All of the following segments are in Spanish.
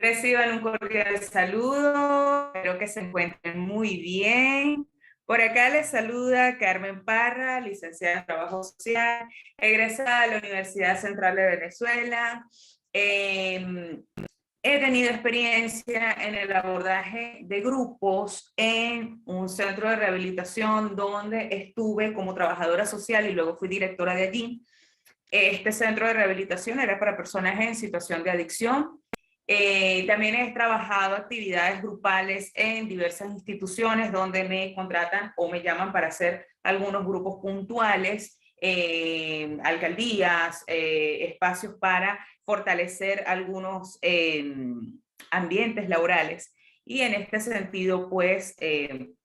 Reciban un cordial saludo, espero que se encuentren muy bien. Por acá les saluda Carmen Parra, licenciada en Trabajo Social, egresada de la Universidad Central de Venezuela. He tenido experiencia en el abordaje de grupos en un centro de rehabilitación donde estuve como trabajadora social y luego fui directora de allí. Este centro de rehabilitación era para personas en situación de adicción. También he trabajado actividades grupales en diversas instituciones donde me contratan o me llaman para hacer algunos grupos puntuales, alcaldías, espacios para fortalecer algunos ambientes laborales. Y en este sentido, pues,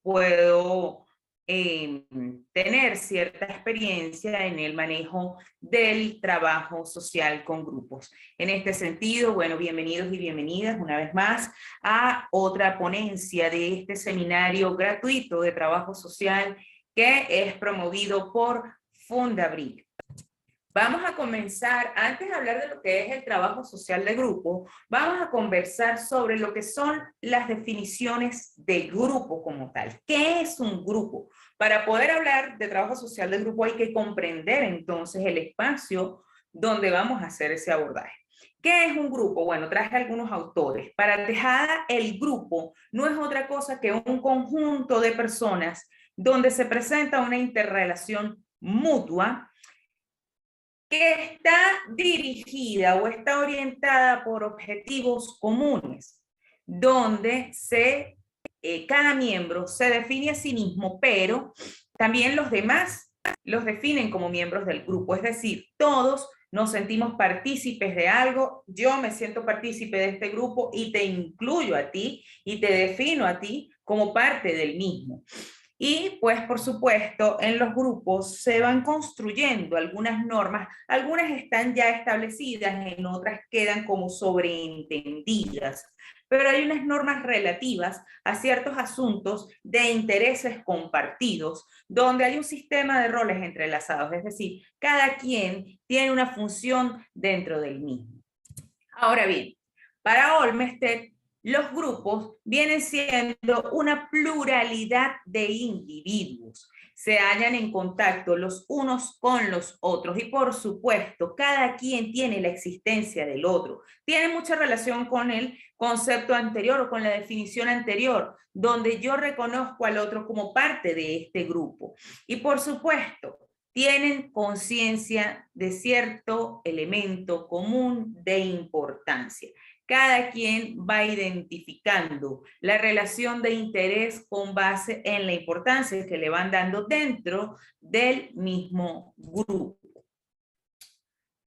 puedo tener cierta experiencia en el manejo del trabajo social con grupos. En este sentido, bueno, bienvenidos y bienvenidas una vez más a otra ponencia de este seminario gratuito de trabajo social que es promovido por Fundabric. Vamos a comenzar, antes de hablar de lo que es el trabajo social de grupo, vamos a conversar sobre lo que son las definiciones de grupo como tal. ¿Qué es un grupo? Para poder hablar de trabajo social de grupo hay que comprender entonces el espacio donde vamos a hacer ese abordaje. ¿Qué es un grupo? Bueno, traje algunos autores. Para Tejada, el grupo no es otra cosa que un conjunto de personas donde se presenta una interrelación mutua que está dirigida o está orientada por objetivos comunes, donde cada miembro se define a sí mismo, pero también los demás los definen como miembros del grupo, es decir, todos nos sentimos partícipes de algo, yo me siento partícipe de este grupo y te incluyo a ti y te defino a ti como parte del mismo. Y pues por supuesto en los grupos se van construyendo algunas normas, algunas están ya establecidas, en otras quedan como sobreentendidas, pero hay unas normas relativas a ciertos asuntos de intereses compartidos, donde hay un sistema de roles entrelazados, es decir, cada quien tiene una función dentro del mismo. Ahora bien, para Olmsted, los grupos vienen siendo una pluralidad de individuos. Se hallan en contacto los unos con los otros y por supuesto, cada quien tiene la existencia del otro. Tiene mucha relación con el concepto anterior o con la definición anterior, donde yo reconozco al otro como parte de este grupo. Y por supuesto, tienen conciencia de cierto elemento común de importancia. Cada quien va identificando la relación de interés con base en la importancia que le van dando dentro del mismo grupo.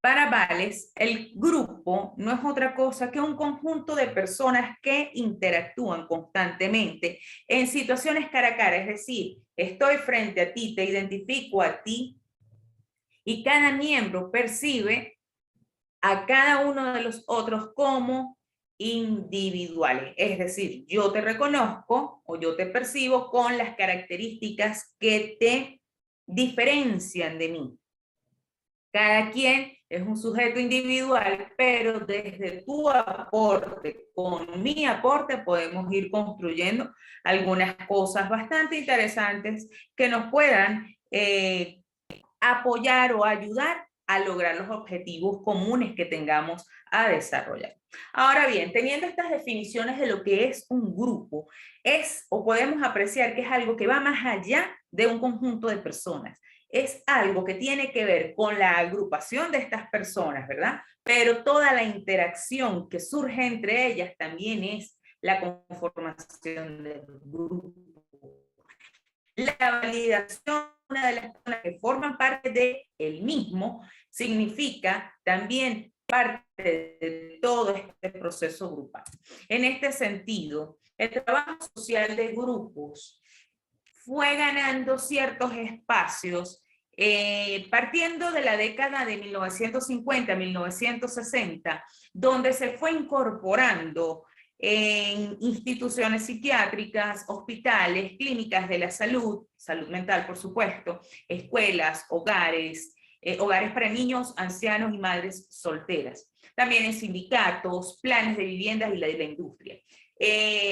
Para Vales, el grupo no es otra cosa que un conjunto de personas que interactúan constantemente en situaciones cara a cara, es decir, estoy frente a ti, te identifico a ti, y cada miembro percibe a cada uno de los otros como individuales. Es decir, yo te reconozco o yo te percibo con las características que te diferencian de mí. Cada quien es un sujeto individual, pero desde tu aporte, con mi aporte, podemos ir construyendo algunas cosas bastante interesantes que nos puedan apoyar o ayudar a lograr los objetivos comunes que tengamos a desarrollar. Ahora bien, teniendo estas definiciones de lo que es un grupo, es o podemos apreciar que es algo que va más allá de un conjunto de personas. Es algo que tiene que ver con la agrupación de estas personas, ¿verdad? Pero toda la interacción que surge entre ellas también es la conformación del grupo. La validación, una de las personas que forman parte del mismo, significa también parte de todo este proceso grupal. En este sentido, el trabajo social de grupos fue ganando ciertos espacios partiendo de la década de 1950-1960, donde se fue incorporando en instituciones psiquiátricas, hospitales, clínicas de la salud, salud mental por supuesto, escuelas, hogares, hogares para niños, ancianos y madres solteras. También en sindicatos, planes de viviendas y de la industria.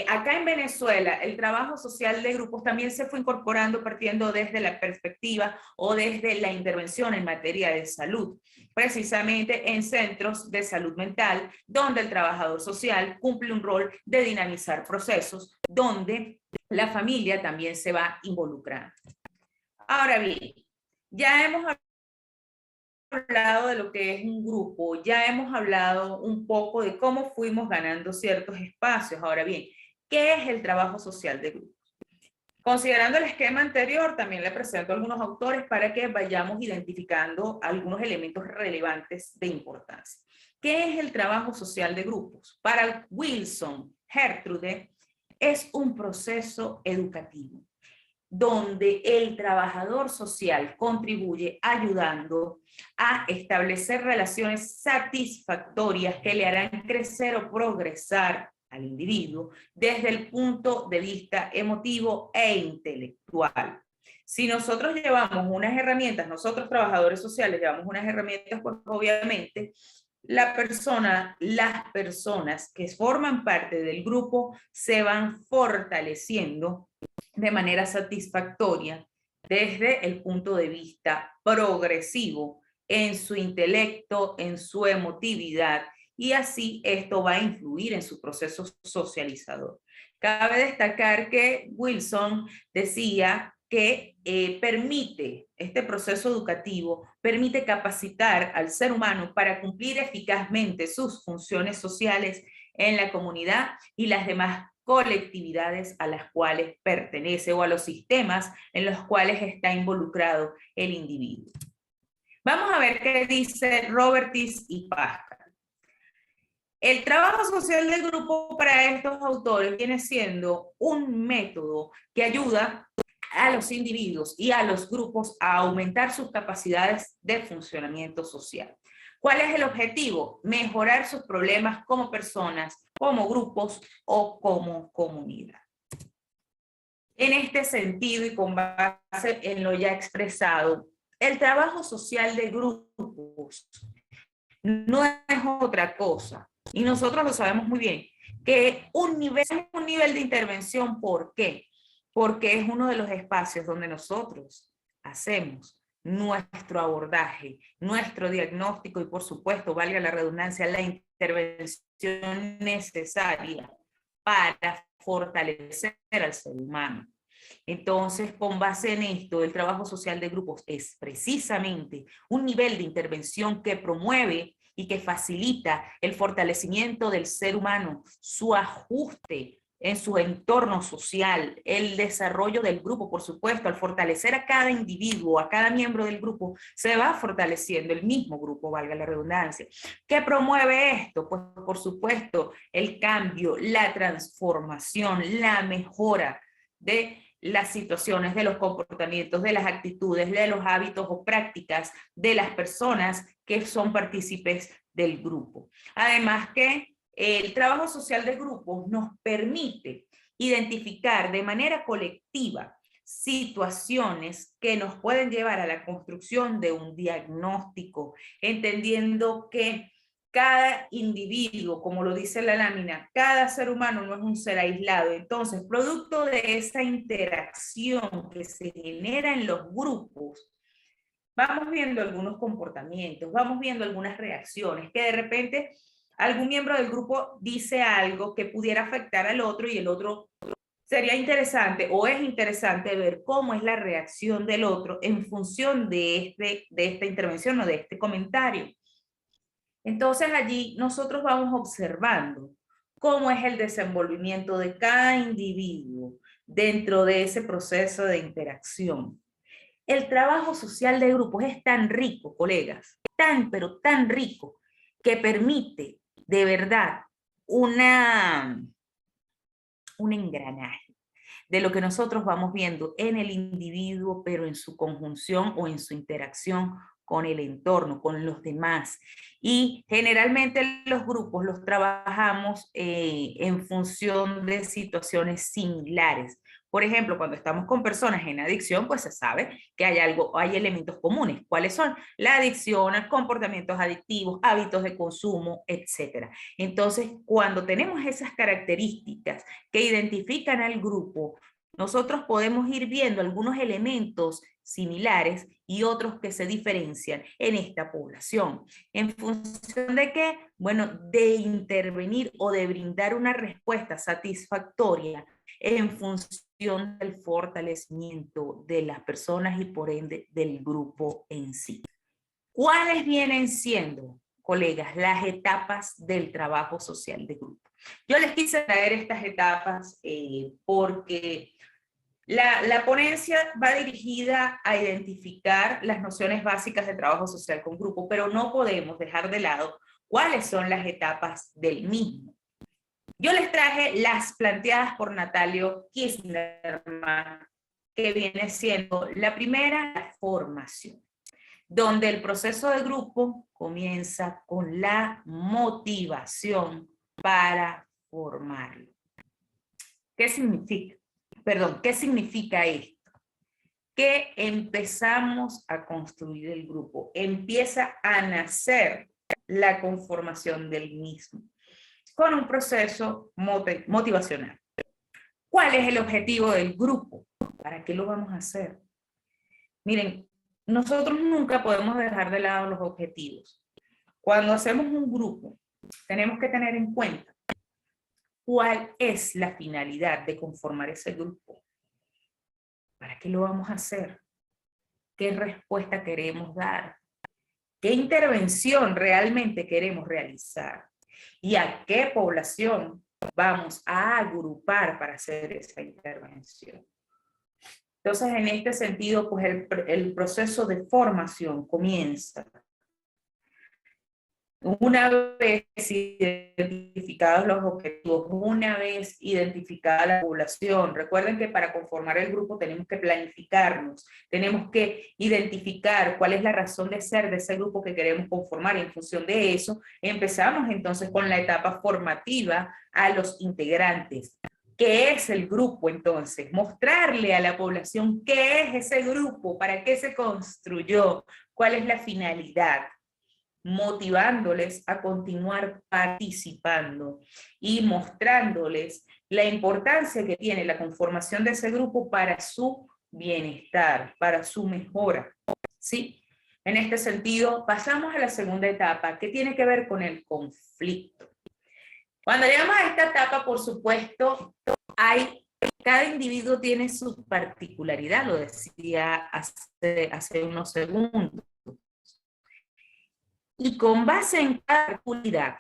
Acá en Venezuela, el trabajo social de grupos también se fue incorporando partiendo desde la perspectiva o desde la intervención en materia de salud, precisamente en centros de salud mental, donde el trabajador social cumple un rol de dinamizar procesos, donde la familia también se va involucrando. Ahora bien, ya hemos hablado de lo que es un grupo, ya hemos hablado un poco de cómo fuimos ganando ciertos espacios. Ahora bien, ¿qué es el trabajo social de grupo? Considerando el esquema anterior, también le presento a algunos autores para que vayamos identificando algunos elementos relevantes de importancia. ¿Qué es el trabajo social de grupos? Para Wilson Gertrude, es un proceso educativo donde el trabajador social contribuye ayudando a establecer relaciones satisfactorias que le harán crecer o progresar al individuo desde el punto de vista emotivo e intelectual. Si nosotros llevamos unas herramientas, nosotros trabajadores sociales llevamos unas herramientas, pues obviamente las personas que forman parte del grupo se van fortaleciendo de manera satisfactoria desde el punto de vista progresivo en su intelecto, en su emotividad, y así esto va a influir en su proceso socializador. Cabe destacar que Wilson decía que este proceso educativo permite capacitar al ser humano para cumplir eficazmente sus funciones sociales en la comunidad y las demás colectividades a las cuales pertenece o a los sistemas en los cuales está involucrado el individuo. Vamos a ver qué dice Robertis y Pascal. El trabajo social del grupo para estos autores viene siendo un método que ayuda a los individuos y a los grupos a aumentar sus capacidades de funcionamiento social. ¿Cuál es el objetivo? Mejorar sus problemas como personas, como grupos o como comunidad. En este sentido y con base en lo ya expresado, el trabajo social de grupos no es otra cosa, y nosotros lo sabemos muy bien, que un nivel de intervención. ¿Por qué? Porque es uno de los espacios donde nosotros hacemos nuestro abordaje, nuestro diagnóstico y, por supuesto, valga la redundancia, la intervención necesaria para fortalecer al ser humano. Entonces, con base en esto, el trabajo social de grupos es precisamente un nivel de intervención que promueve y que facilita el fortalecimiento del ser humano, su ajuste en su entorno social, el desarrollo del grupo, por supuesto. Al fortalecer a cada individuo, a cada miembro del grupo, se va fortaleciendo el mismo grupo, valga la redundancia. ¿Qué promueve esto? Pues, por supuesto, el cambio, la transformación, la mejora de las situaciones, de los comportamientos, de las actitudes, de los hábitos o prácticas de las personas que son partícipes del grupo. Además que el trabajo social de grupos nos permite identificar de manera colectiva situaciones que nos pueden llevar a la construcción de un diagnóstico, entendiendo que cada individuo, como lo dice la lámina, cada ser humano no es un ser aislado. Entonces, producto de esa interacción que se genera en los grupos, vamos viendo algunos comportamientos, vamos viendo algunas reacciones, que de repente algún miembro del grupo dice algo que pudiera afectar al otro y el otro. Sería interesante o es interesante ver cómo es la reacción del otro en función de esta intervención o de este comentario. Entonces allí nosotros vamos observando cómo es el desenvolvimiento de cada individuo dentro de ese proceso de interacción. El trabajo social de grupos es tan rico, colegas, pero tan rico, que permite de verdad un engranaje de lo que nosotros vamos viendo en el individuo, pero en su conjunción o en su interacción con el entorno, con los demás. Y generalmente los grupos los trabajamos en función de situaciones similares. Por ejemplo, cuando estamos con personas en adicción, pues se sabe que hay elementos comunes. ¿Cuáles son? La adicción, comportamientos adictivos, hábitos de consumo, etc. Entonces, cuando tenemos esas características que identifican al grupo, nosotros podemos ir viendo algunos elementos similares y otros que se diferencian en esta población. ¿En función de qué? Bueno, de intervenir o de brindar una respuesta satisfactoria en función del fortalecimiento de las personas y por ende del grupo en sí. ¿Cuáles vienen siendo, colegas, las etapas del trabajo social de grupo? Yo les quise traer estas etapas porque la ponencia va dirigida a identificar las nociones básicas de trabajo social con grupo, pero no podemos dejar de lado cuáles son las etapas del mismo. Yo les traje las planteadas por Natalio Kirchnerman, que viene siendo la primera, la formación, donde el proceso de grupo comienza con la motivación para formarlo. ¿Qué significa? ¿Qué significa esto? Que empezamos a construir el grupo, empieza a nacer la conformación del mismo, con un proceso motivacional. ¿Cuál es el objetivo del grupo? ¿Para qué lo vamos a hacer? Miren, nosotros nunca podemos dejar de lado los objetivos. Cuando hacemos un grupo, tenemos que tener en cuenta cuál es la finalidad de conformar ese grupo. ¿Para qué lo vamos a hacer? ¿Qué respuesta queremos dar? ¿Qué intervención realmente queremos realizar? ¿Y a qué población vamos a agrupar para hacer esa intervención? Entonces, en este sentido, pues el proceso de formación comienza. Una vez identificados los objetivos, una vez identificada la población, recuerden que para conformar el grupo tenemos que planificarnos, tenemos que identificar cuál es la razón de ser de ese grupo que queremos conformar, y en función de eso empezamos entonces con la etapa formativa a los integrantes. ¿Qué es el grupo entonces? Mostrarle a la población qué es ese grupo, para qué se construyó, cuál es la finalidad, motivándoles a continuar participando y mostrándoles la importancia que tiene la conformación de ese grupo para su bienestar, para su mejora, ¿sí? En este sentido, pasamos a la segunda etapa, que tiene que ver con el conflicto. Cuando llegamos a esta etapa, por supuesto, cada individuo tiene su particularidad, lo decía hace unos segundos. Y con base en cada particularidad,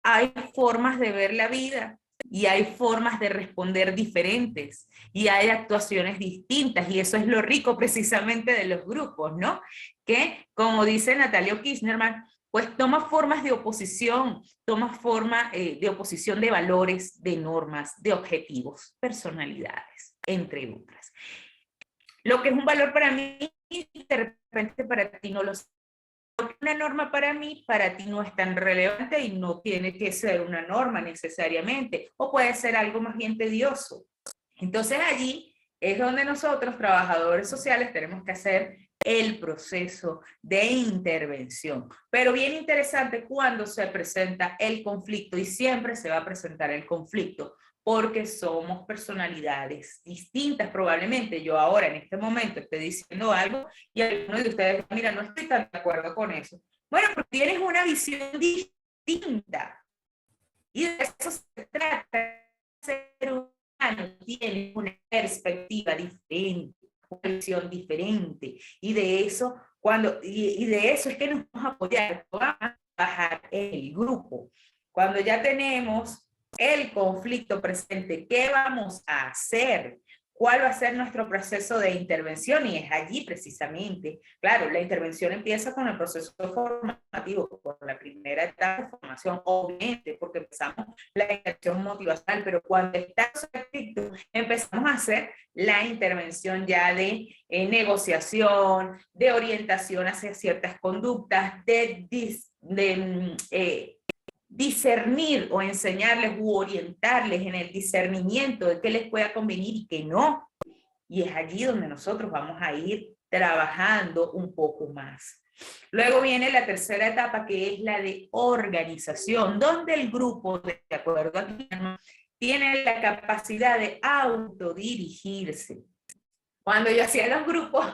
hay formas de ver la vida y hay formas de responder diferentes y hay actuaciones distintas, y eso es lo rico precisamente de los grupos, ¿no? Que, como dice Natalio Kirchnerman, pues toma formas de oposición, toma forma de oposición de valores, de normas, de objetivos, personalidades, entre otras. Lo que es un valor para mí, de repente para ti no lo es. Una norma para ti no es tan relevante y no tiene que ser una norma necesariamente, o puede ser algo más bien tedioso. Entonces allí es donde nosotros, trabajadores sociales, tenemos que hacer el proceso de intervención. Pero bien interesante cuando se presenta el conflicto, y siempre se va a presentar el conflicto, porque somos personalidades distintas probablemente. Yo ahora en este momento estoy diciendo algo y algunos de ustedes, mira, no estoy tan de acuerdo con eso. Bueno, pero tienes una visión distinta y de eso se trata. Ser humano tiene una perspectiva diferente, una visión diferente, y de eso, de eso es que nos vamos a apoyar, vamos a bajar el grupo. Cuando ya tenemos el conflicto presente, ¿qué vamos a hacer? ¿Cuál va a ser nuestro proceso de intervención? Y es allí precisamente, claro, la intervención empieza con el proceso formativo, por la primera etapa de formación, obviamente, porque empezamos la intervención motivacional, pero cuando está conflicto, empezamos a hacer la intervención ya de negociación, de orientación hacia ciertas conductas, discernir o enseñarles u orientarles en el discernimiento de qué les pueda convenir y qué no. Y es allí donde nosotros vamos a ir trabajando un poco más. Luego viene la tercera etapa, que es la de organización, donde el grupo, de acuerdo a Kahneman, tiene la capacidad de autodirigirse. Cuando yo hacía los grupos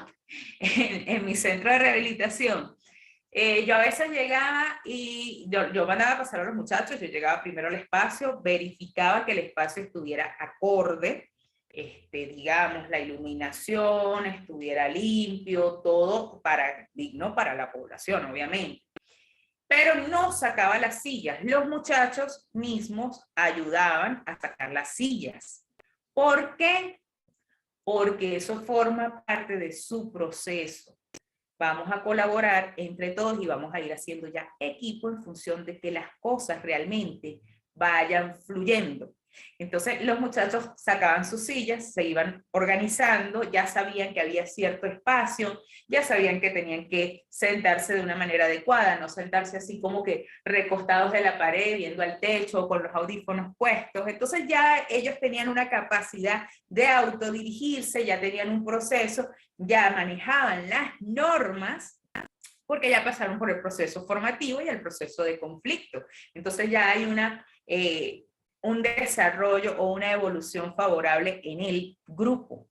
en mi centro de rehabilitación, yo a veces llegaba y yo mandaba a pasar a los muchachos, yo llegaba primero al espacio, verificaba que el espacio estuviera acorde, digamos, la iluminación estuviera limpio, todo digno para la población, obviamente. Pero no sacaba las sillas. Los muchachos mismos ayudaban a sacar las sillas. ¿Por qué? Porque eso forma parte de su proceso. Vamos a colaborar entre todos y vamos a ir haciendo ya equipo en función de que las cosas realmente vayan fluyendo. Entonces los muchachos sacaban sus sillas, se iban organizando, ya sabían que había cierto espacio, ya sabían que tenían que sentarse de una manera adecuada, no sentarse así como que recostados de la pared, viendo al techo, con los audífonos puestos. Entonces ya ellos tenían una capacidad de autodirigirse, ya tenían un proceso, ya manejaban las normas, porque ya pasaron por el proceso formativo y el proceso de conflicto. Entonces ya hay un desarrollo o una evolución favorable en el grupo.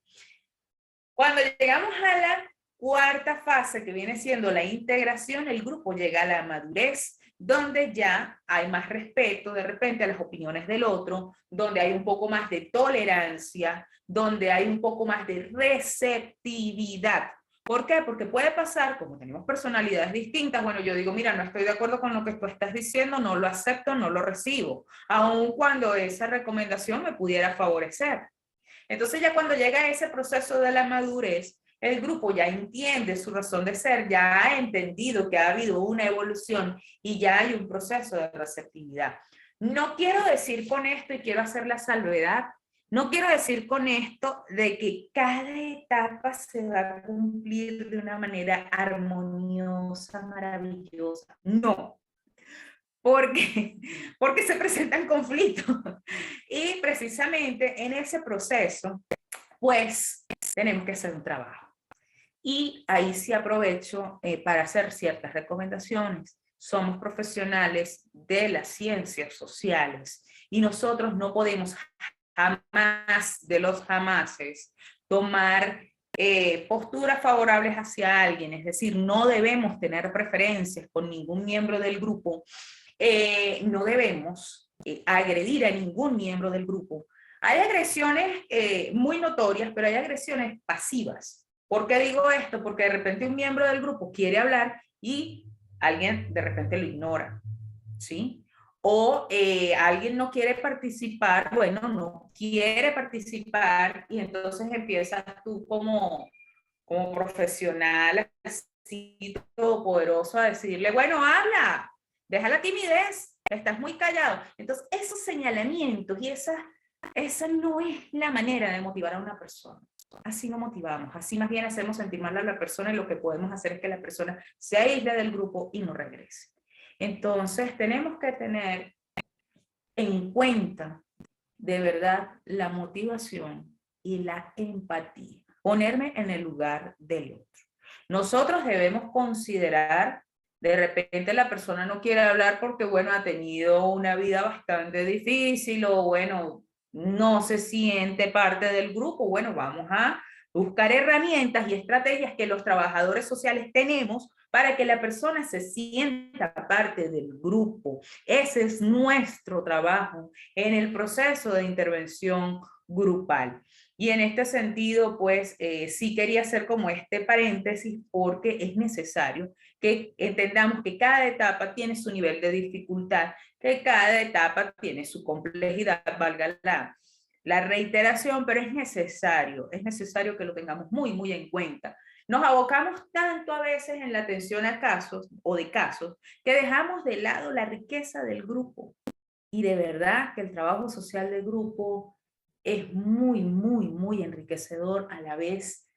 Cuando llegamos a la cuarta fase, que viene siendo la integración, el grupo llega a la madurez, donde ya hay más respeto de repente a las opiniones del otro, donde hay un poco más de tolerancia, donde hay un poco más de receptividad. ¿Por qué? Porque puede pasar, como tenemos personalidades distintas, bueno, yo digo, mira, no estoy de acuerdo con lo que tú estás diciendo, no lo acepto, no lo recibo, aun cuando esa recomendación me pudiera favorecer. Entonces ya cuando llega ese proceso de la madurez, el grupo ya entiende su razón de ser, ya ha entendido que ha habido una evolución y ya hay un proceso de receptividad. No quiero decir con esto, y quiero hacer la salvedad, no quiero decir con esto de que cada etapa se va a cumplir de una manera armoniosa, maravillosa. No, porque se presentan conflictos. Y precisamente en ese proceso, pues tenemos que hacer un trabajo. Y ahí sí aprovecho para hacer ciertas recomendaciones. Somos profesionales de las ciencias sociales y nosotros no podemos jamás de los jamases tomar posturas favorables hacia alguien, es decir, no debemos tener preferencias con ningún miembro del grupo, no debemos agredir a ningún miembro del grupo. Hay agresiones muy notorias, pero hay agresiones pasivas. ¿Por qué digo esto? Porque de repente un miembro del grupo quiere hablar y alguien de repente lo ignora, ¿sí? O alguien no quiere participar, bueno, no quiere participar y entonces empiezas tú como profesional así todopoderoso a decirle, bueno, habla, deja la timidez, estás muy callado. Entonces, esos señalamientos y esa no es la manera de motivar a una persona. Así no motivamos, así más bien hacemos sentir mal a la persona y lo que podemos hacer es que la persona se aísle del grupo y no regrese. Entonces, tenemos que tener en cuenta de verdad la motivación y la empatía. Ponerme en el lugar del otro. Nosotros debemos considerar, de repente la persona no quiere hablar porque, bueno, ha tenido una vida bastante difícil o, bueno, no se siente parte del grupo. Bueno, vamos a buscar herramientas y estrategias que los trabajadores sociales tenemos para que la persona se sienta parte del grupo. Ese es nuestro trabajo en el proceso de intervención grupal. Y en este sentido, pues sí quería hacer como este paréntesis porque es necesario que entendamos que cada etapa tiene su nivel de dificultad, que cada etapa tiene su complejidad, valga la reiteración, pero es necesario que lo tengamos muy, muy en cuenta. Nos abocamos tanto a veces en la atención a casos o de casos que dejamos de lado la riqueza del grupo. Y de verdad que el trabajo social de grupo es muy, muy, muy enriquecedor a la vez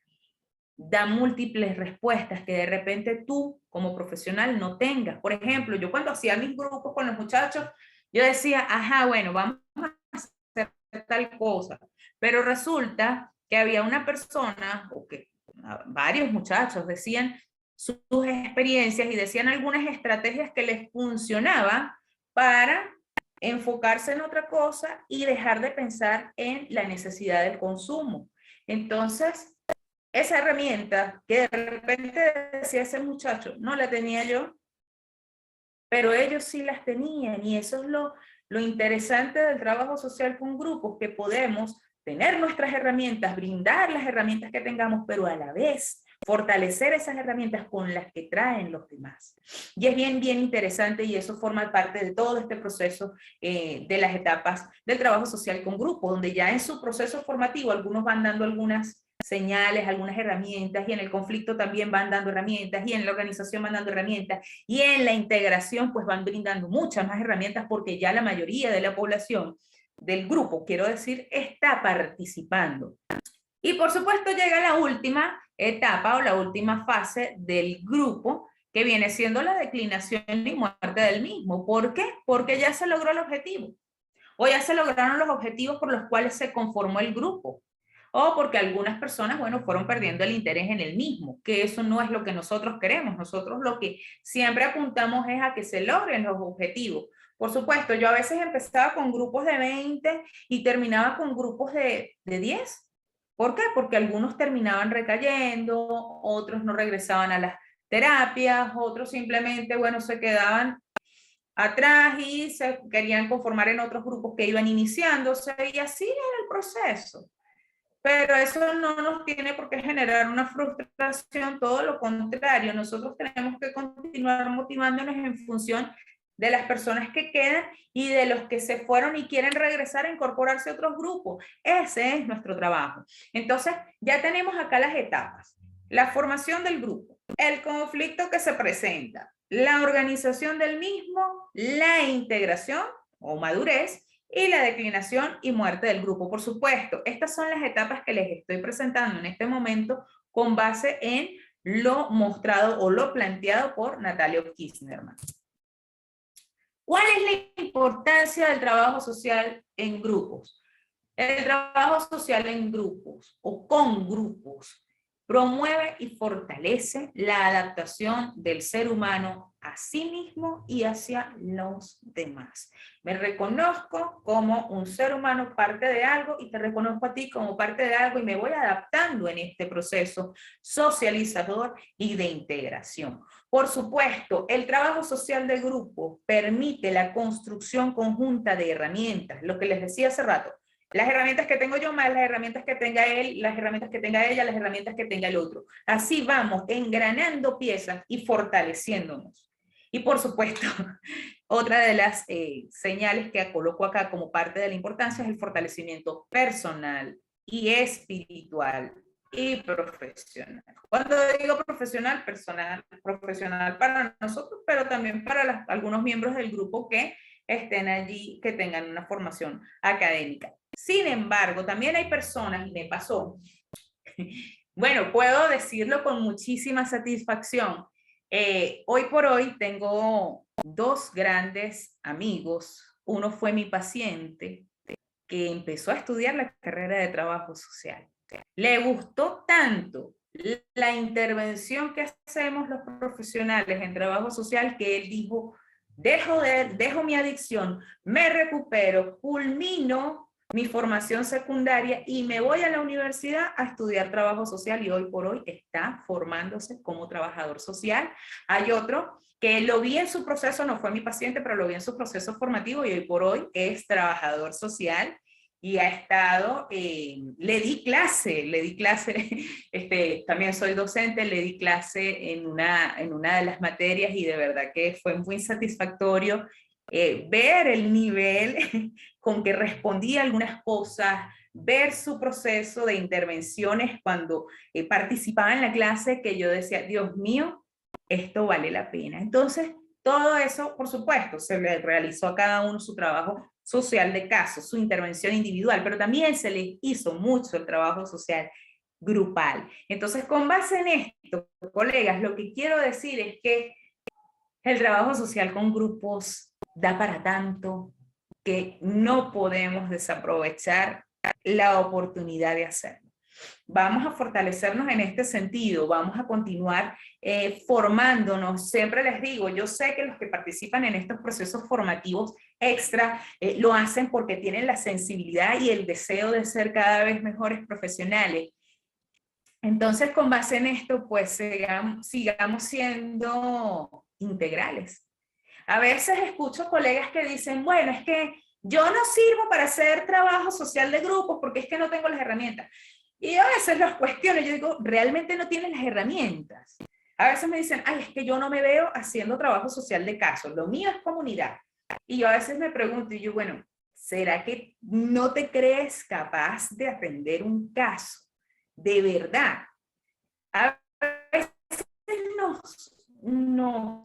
da múltiples respuestas que de repente tú como profesional no tengas. Por ejemplo, yo cuando hacía mis grupos con los muchachos, yo decía, ajá, bueno, vamos a hacer tal cosa, pero resulta que había una persona, o que varios muchachos decían sus experiencias y decían algunas estrategias que les funcionaban para enfocarse en otra cosa y dejar de pensar en la necesidad del consumo. Entonces, esa herramienta que de repente decía ese muchacho, no la tenía yo, pero ellos sí las tenían, y eso es lo interesante del trabajo social con grupos, que podemos tener nuestras herramientas, brindar las herramientas que tengamos, pero a la vez fortalecer esas herramientas con las que traen los demás. Y es bien, bien interesante, y eso forma parte de todo este proceso de las etapas del trabajo social con grupos, donde ya en su proceso formativo algunos van dando algunas señales, algunas herramientas, y en el conflicto también van dando herramientas, y en la organización van dando herramientas, y en la integración pues van brindando muchas más herramientas, porque ya la mayoría de la población del grupo, quiero decir, está participando. Y por supuesto llega la última etapa o la última fase del grupo, que viene siendo la declinación y muerte del mismo. ¿Por qué? Porque ya se logró el objetivo, o ya se lograron los objetivos por los cuales se conformó el grupo, o porque algunas personas, bueno, fueron perdiendo el interés en el mismo, que eso no es lo que nosotros queremos. Nosotros lo que siempre apuntamos es a que se logren los objetivos. Por supuesto, yo a veces empezaba con grupos de 20 y terminaba con grupos de 10. ¿Por qué? Porque algunos terminaban recayendo, otros no regresaban a las terapias, otros simplemente, bueno, se quedaban atrás y se querían conformar en otros grupos que iban iniciándose, y así era el proceso. Pero eso no nos tiene por qué generar una frustración, todo lo contrario, nosotros tenemos que continuar motivándonos en función de las personas que quedan y de los que se fueron y quieren regresar a incorporarse a otros grupos. Ese es nuestro trabajo. Entonces, ya tenemos acá las etapas: la formación del grupo, el conflicto que se presenta, la organización del mismo, la integración o madurez, y la declinación y muerte del grupo. Por supuesto, estas son las etapas que les estoy presentando en este momento con base en lo mostrado o lo planteado por Natalia Kirchnerman. ¿Cuál es la importancia del trabajo social en grupos? El trabajo social en grupos o con grupos promueve y fortalece la adaptación del ser humano a sí mismo y hacia los demás. Me reconozco como un ser humano, parte de algo, y te reconozco a ti como parte de algo, y me voy adaptando en este proceso socializador y de integración. Por supuesto, el trabajo social de grupo permite la construcción conjunta de herramientas, lo que les decía hace rato. Las herramientas que tengo yo, más las herramientas que tenga él, las herramientas que tenga ella, las herramientas que tenga el otro. Así vamos engranando piezas y fortaleciéndonos. Y por supuesto, otra de las señales que coloco acá como parte de la importancia es el fortalecimiento personal y espiritual y profesional. Cuando digo profesional, personal, profesional para nosotros, pero también para algunos miembros del grupo que estén allí, que tengan una formación académica. Sin embargo, también hay personas, y me pasó, bueno, puedo decirlo con muchísima satisfacción, hoy por hoy tengo dos grandes amigos. Uno fue mi paciente, que empezó a estudiar la carrera de trabajo social. Le gustó tanto la intervención que hacemos los profesionales en trabajo social, que él dijo: dejo mi adicción, me recupero, culmino mi formación secundaria y me voy a la universidad a estudiar trabajo social, y hoy por hoy está formándose como trabajador social. Hay otro que lo vi en su proceso, no fue mi paciente, pero lo vi en su proceso formativo, y hoy por hoy es trabajador social y ha estado, le di clase, también soy docente, le di clase en una de las materias, y de verdad que fue muy satisfactorio ver el nivel con que respondía algunas cosas, ver su proceso de intervenciones cuando participaba en la clase, que yo decía: Dios mío, esto vale la pena. Entonces, todo eso, por supuesto, se le realizó a cada uno su trabajo social de caso, su intervención individual, pero también se le hizo mucho el trabajo social grupal. Entonces, con base en esto, colegas, lo que quiero decir es que el trabajo social con grupos da para tanto que no podemos desaprovechar la oportunidad de hacerlo. Vamos a fortalecernos en este sentido, vamos a continuar formándonos. Siempre les digo, yo sé que los que participan en estos procesos formativos extra lo hacen porque tienen la sensibilidad y el deseo de ser cada vez mejores profesionales. Entonces, con base en esto, pues sigamos siendo integrales. A veces escucho colegas que dicen, bueno, es que yo no sirvo para hacer trabajo social de grupos porque es que no tengo las herramientas. Y yo a veces los cuestiono, yo digo, ¿realmente no tienes las herramientas? A veces me dicen, ay, es que yo no me veo haciendo trabajo social de caso, lo mío es comunidad. Y yo a veces me pregunto, y yo, bueno, ¿será que no te crees capaz de atender un caso? De verdad. A veces nos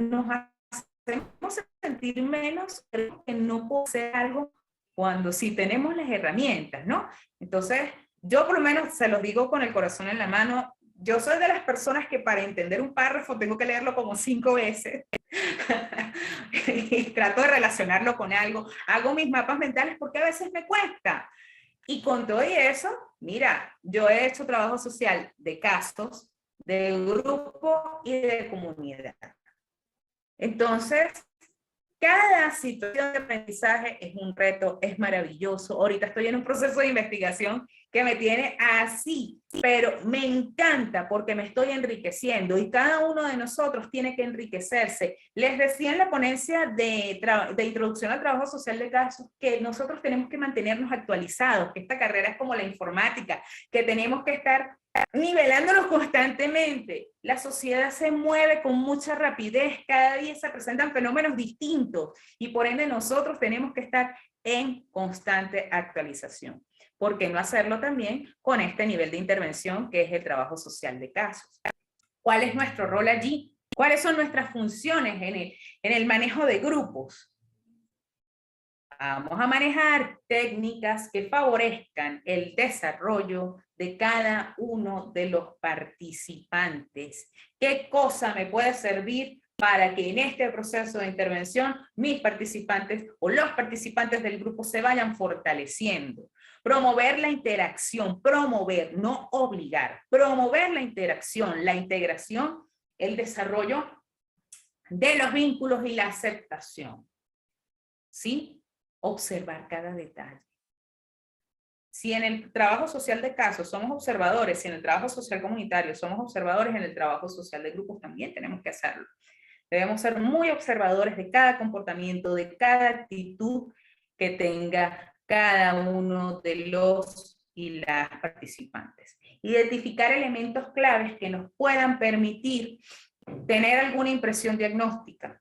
hacemos sentir menos, creo que no puedo hacer algo cuando sí tenemos las herramientas, ¿no? Entonces, yo por lo menos se los digo con el corazón en la mano, yo soy de las personas que para entender un párrafo tengo que leerlo como 5 veces y trato de relacionarlo con algo, hago mis mapas mentales porque a veces me cuesta. Y con todo y eso, mira, yo he hecho trabajo social de casos, de grupo y de comunidad. Entonces, cada situación de aprendizaje es un reto, es maravilloso. Ahorita estoy en un proceso de investigación que me tiene así, pero me encanta porque me estoy enriqueciendo y cada uno de nosotros tiene que enriquecerse. Les decía en la ponencia de introducción al trabajo social de casos que nosotros tenemos que mantenernos actualizados, que esta carrera es como la informática, que tenemos que estar nivelándonos constantemente. La sociedad se mueve con mucha rapidez, cada día se presentan fenómenos distintos y por ende nosotros tenemos que estar en constante actualización. ¿Por qué no hacerlo también con este nivel de intervención que es el trabajo social de casos? ¿Cuál es nuestro rol allí? ¿Cuáles son nuestras funciones en el manejo de grupos? Vamos a manejar técnicas que favorezcan el desarrollo de cada uno de los participantes. ¿Qué cosa me puede servir para que en este proceso de intervención mis participantes o los participantes del grupo se vayan fortaleciendo? Promover la interacción, promover, no obligar, promover la interacción, la integración, el desarrollo de los vínculos y la aceptación. ¿Sí? Observar cada detalle. Si en el trabajo social de casos somos observadores, si en el trabajo social comunitario somos observadores, en el trabajo social de grupos también tenemos que hacerlo. Debemos ser muy observadores de cada comportamiento, de cada actitud que tenga cada uno de los y las participantes. Identificar elementos claves que nos puedan permitir tener alguna impresión diagnóstica.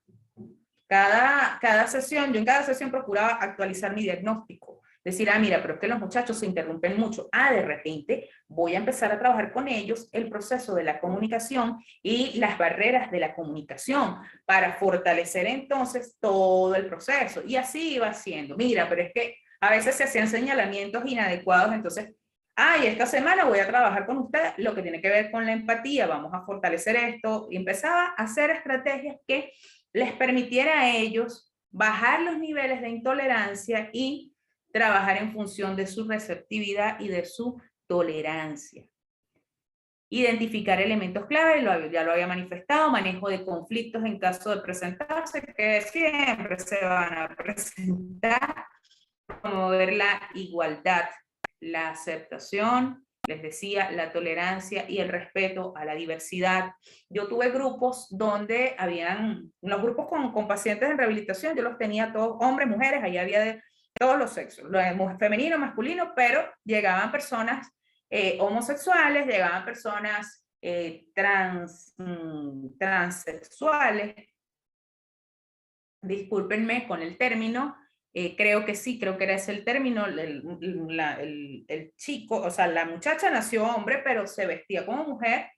Cada sesión, yo en cada sesión procuraba actualizar mi diagnóstico. Decir, mira, pero es que los muchachos se interrumpen mucho. De repente voy a empezar a trabajar con ellos el proceso de la comunicación y las barreras de la comunicación para fortalecer entonces todo el proceso. Y así iba haciendo. Mira, pero es que a veces se hacían señalamientos inadecuados, entonces, y esta semana voy a trabajar con usted lo que tiene que ver con la empatía, vamos a fortalecer esto. Y empezaba a hacer estrategias que les permitiera a ellos bajar los niveles de intolerancia y trabajar en función de su receptividad y de su tolerancia. Identificar elementos clave, ya lo había manifestado, manejo de conflictos en caso de presentarse, que siempre se van a presentar, promover la igualdad, la aceptación, les decía, la tolerancia y el respeto a la diversidad. Yo tuve grupos donde habían, los grupos con pacientes en rehabilitación, yo los tenía todos, hombres, mujeres, ahí había de todos los sexos, femenino, masculino, pero llegaban personas homosexuales, llegaban personas transexuales, discúlpenme con el término, creo que sí, creo que era ese el término, el chico, o sea, la muchacha nació hombre, pero se vestía como mujer,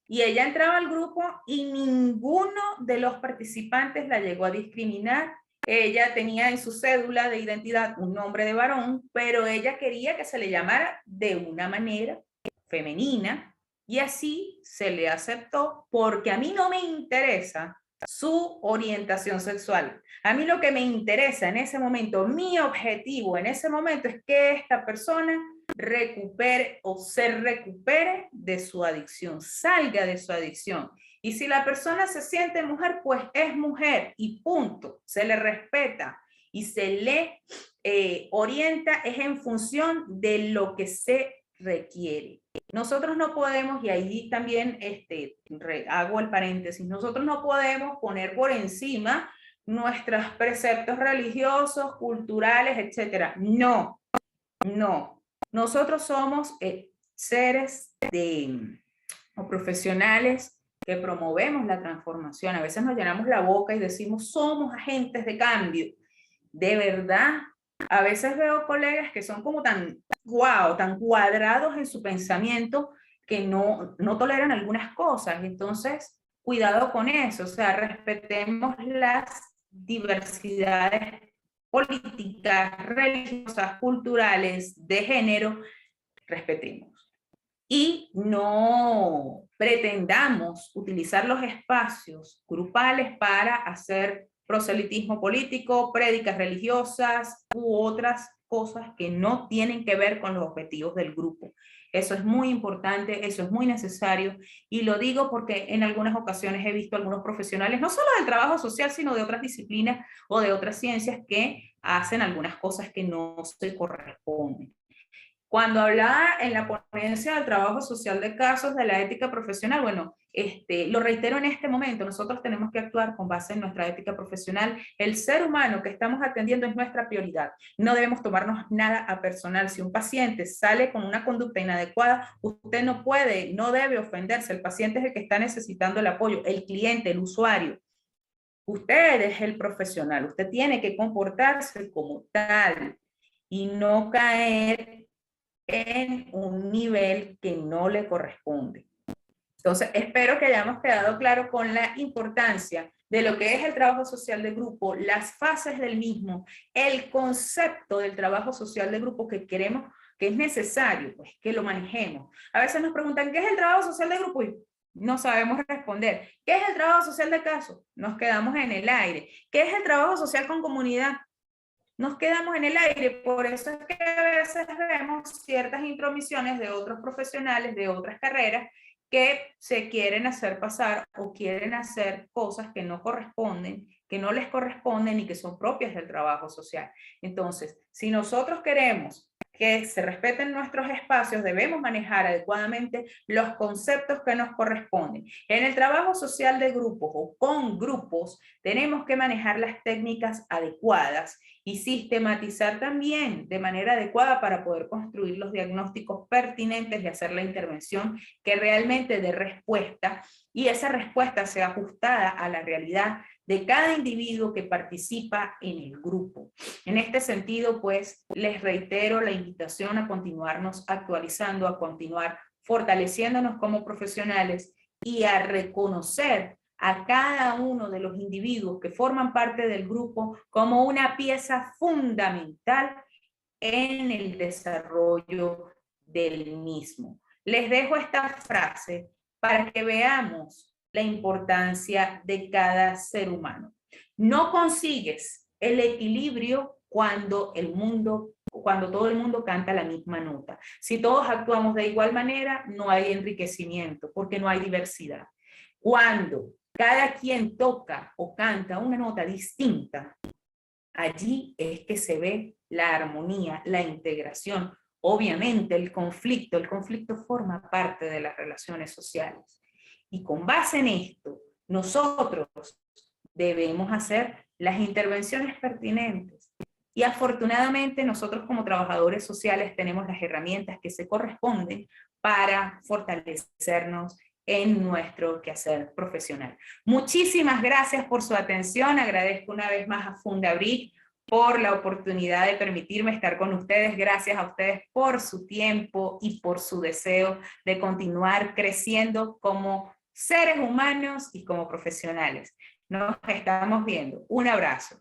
y ella entraba al grupo y ninguno de los participantes la llegó a discriminar. Ella tenía en su cédula de identidad un nombre de varón, pero ella quería que se le llamara de una manera femenina, y así se le aceptó porque a mí no me interesa su orientación sexual. A mí lo que me interesa en ese momento, mi objetivo en ese momento es que esta persona recupere o se recupere de su adicción, salga de su adicción. Y si la persona se siente mujer, pues es mujer y punto, se le respeta y se le orienta es en función de lo que se requiere. Nosotros no podemos, y ahí también hago el paréntesis, nosotros no podemos poner por encima nuestros preceptos religiosos, culturales, etcétera. No, no. Nosotros somos seres o profesionales que promovemos la transformación. A veces nos llenamos la boca y decimos, somos agentes de cambio. De verdad, a veces veo colegas que son como tan, wow, tan cuadrados en su pensamiento que no toleran algunas cosas. Entonces, cuidado con eso, o sea, respetemos las diversidades políticas, religiosas, culturales, de género, respetemos. Y no pretendamos utilizar los espacios grupales para hacer proselitismo político, prédicas religiosas u otras cosas que no tienen que ver con los objetivos del grupo. Eso es muy importante, eso es muy necesario, y lo digo porque en algunas ocasiones he visto algunos profesionales, no solo del trabajo social, sino de otras disciplinas o de otras ciencias, que hacen algunas cosas que no se corresponden. Cuando hablaba en la ponencia del trabajo social de casos de la ética profesional, bueno, lo reitero en este momento, nosotros tenemos que actuar con base en nuestra ética profesional. El ser humano que estamos atendiendo es nuestra prioridad. No debemos tomarnos nada a personal. Si un paciente sale con una conducta inadecuada, usted no puede, no debe ofenderse. El paciente es el que está necesitando el apoyo, el cliente, el usuario. Usted es el profesional, usted tiene que comportarse como tal y no caer en un nivel que no le corresponde. Entonces, espero que hayamos quedado claro con la importancia de lo que es el trabajo social de grupo, las fases del mismo, el concepto del trabajo social de grupo que queremos, que es necesario, pues, que lo manejemos. A veces nos preguntan, ¿qué es el trabajo social de grupo? Y no sabemos responder. ¿Qué es el trabajo social de caso? Nos quedamos en el aire. ¿Qué es el trabajo social con comunidad? Nos quedamos en el aire. Por eso es que a veces vemos ciertas intromisiones de otros profesionales de otras carreras que se quieren hacer pasar o quieren hacer cosas que no corresponden, que no les corresponden y que son propias del trabajo social. Entonces, si nosotros queremos que se respeten nuestros espacios, debemos manejar adecuadamente los conceptos que nos corresponden. En el trabajo social de grupos o con grupos, tenemos que manejar las técnicas adecuadas y sistematizar también de manera adecuada para poder construir los diagnósticos pertinentes y hacer la intervención que realmente dé respuesta, y esa respuesta sea ajustada a la realidad de cada individuo que participa en el grupo. En este sentido, pues, les reitero la invitación a continuarnos actualizando, a continuar fortaleciéndonos como profesionales y a reconocer a cada uno de los individuos que forman parte del grupo como una pieza fundamental en el desarrollo del mismo. Les dejo esta frase para que veamos la importancia de cada ser humano. No consigues el equilibrio cuando todo el mundo canta la misma nota. Si todos actuamos de igual manera, no hay enriquecimiento, porque no hay diversidad. Cuando cada quien toca o canta una nota distinta, allí es que se ve la armonía, la integración. Obviamente el conflicto forma parte de las relaciones sociales. Y con base en esto, nosotros debemos hacer las intervenciones pertinentes. Y afortunadamente nosotros como trabajadores sociales tenemos las herramientas que se corresponden para fortalecernos en nuestro quehacer profesional. Muchísimas gracias por su atención. Agradezco una vez más a Fundabric por la oportunidad de permitirme estar con ustedes. Gracias a ustedes por su tiempo y por su deseo de continuar creciendo como seres humanos y como profesionales. Nos estamos viendo. Un abrazo.